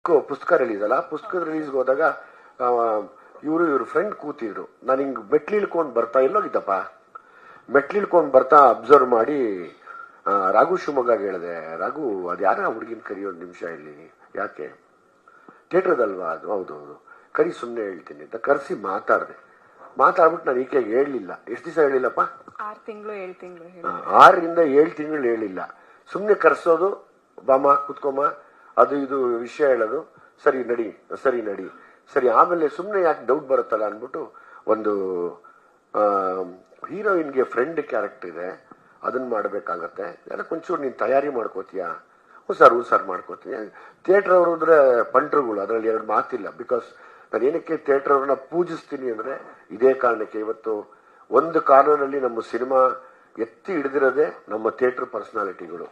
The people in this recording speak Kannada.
ಪುಸ್ತಕ ರಿಲೀಸ್ ಅಲ್ಲ, ಪುಸ್ತಕದ ರಿಲೀಸ್ಗೆ ಹೋದಾಗ ಇವ್ರ ಫ್ರೆಂಡ್ ಕೂತಿದ್ರು. ನಾನು ಹಿಂಗ್ ಮೆಟ್ಲಿಳ್ಕೊಂಡ್ ಬರ್ತಾ ಎಲ್ಲೋಗಿದ್ದಪ್ಪ, ಮೆಟ್ಲಿಳ್ಕೊಂಡ್ ಬರ್ತಾ ಅಬ್ಸರ್ವ್ ಮಾಡಿ ರಾಘು ಶಿವಮೊಗ್ಗ ಹೇಳಿದೆ, ರಾಘು ಅದ್ಯಾರ ಹುಡುಗಿನ ಕರಿ ಒಂದು ನಿಮಿಷ ಇಲ್ಲಿ, ಯಾಕೆ ಥಿಯೇಟ್ರದಲ್ವಾ ಅದು? ಹೌದು ಹೌದು, ಕರಿ ಸುಮ್ಮನೆ ಹೇಳ್ತೀನಿ ಅಂತ ಕರೆಸಿ ಮಾತಾಡ್ಬಿಟ್ಟು ನಾನು ಈಕೆಗೆ ಹೇಳಲಿಲ್ಲ. ಎಷ್ಟು ದಿವಸ ಹೇಳಿಲ್ಲಪ್ಪ? 6 ತಿಂಗಳು 7 ತಿಂಗಳು. 6ರಿಂದ 7 ತಿಂಗಳು ಹೇಳಿಲ್ಲ. ಸುಮ್ಮನೆ ಕರ್ಸೋದು, ಬಾಮ ಕುತ್ಕೊಮ್ಮ, ಅದು ಇದು ವಿಷಯ ಹೇಳೋದು, ಸರಿ ನಡಿ. ಆಮೇಲೆ ಸುಮ್ಮನೆ ಯಾಕೆ ಡೌಟ್ ಬರುತ್ತಲ್ಲ ಅನ್ಬಿಟ್ಟು, ಒಂದು ಹೀರೋಯಿನ್ಗೆ ಫ್ರೆಂಡ್ ಕ್ಯಾರೆಕ್ಟರ್ ಇದೆ, ಅದನ್ನ ಮಾಡ್ಬೇಕಾಗತ್ತೆ, ಯಾಕೆ ಒಂಚೂರು ನೀನ್ ತಯಾರಿ ಮಾಡ್ಕೋತೀಯಾ? ಹ್ಞೂ ಸರ್ ಮಾಡ್ಕೋತೀನಿ. ಥಿಯೇಟರ್ ಅವರು ಅಂದ್ರೆ ಪಂಟ್ರುಗಳು, ಅದರಲ್ಲಿ 2 ಮಾತಿಲ್ಲ. ಬಿಕಾಸ್ ನಾನು ಏನಕ್ಕೆ ಥಿಯೇಟರ್ ಅವ್ರನ್ನ ಪೂಜಿಸ್ತೀನಿ ಅಂದ್ರೆ ಇದೇ ಕಾರಣಕ್ಕೆ. ಇವತ್ತು ಒಂದು ಕಾರಣದಲ್ಲಿ ನಮ್ಮ ಸಿನಿಮಾ ಎತ್ತಿ ಹಿಡಿದಿರೋದೇ ನಮ್ಮ ಥಿಯೇಟರ್ ಪರ್ಸನಾಲಿಟಿಗಳು.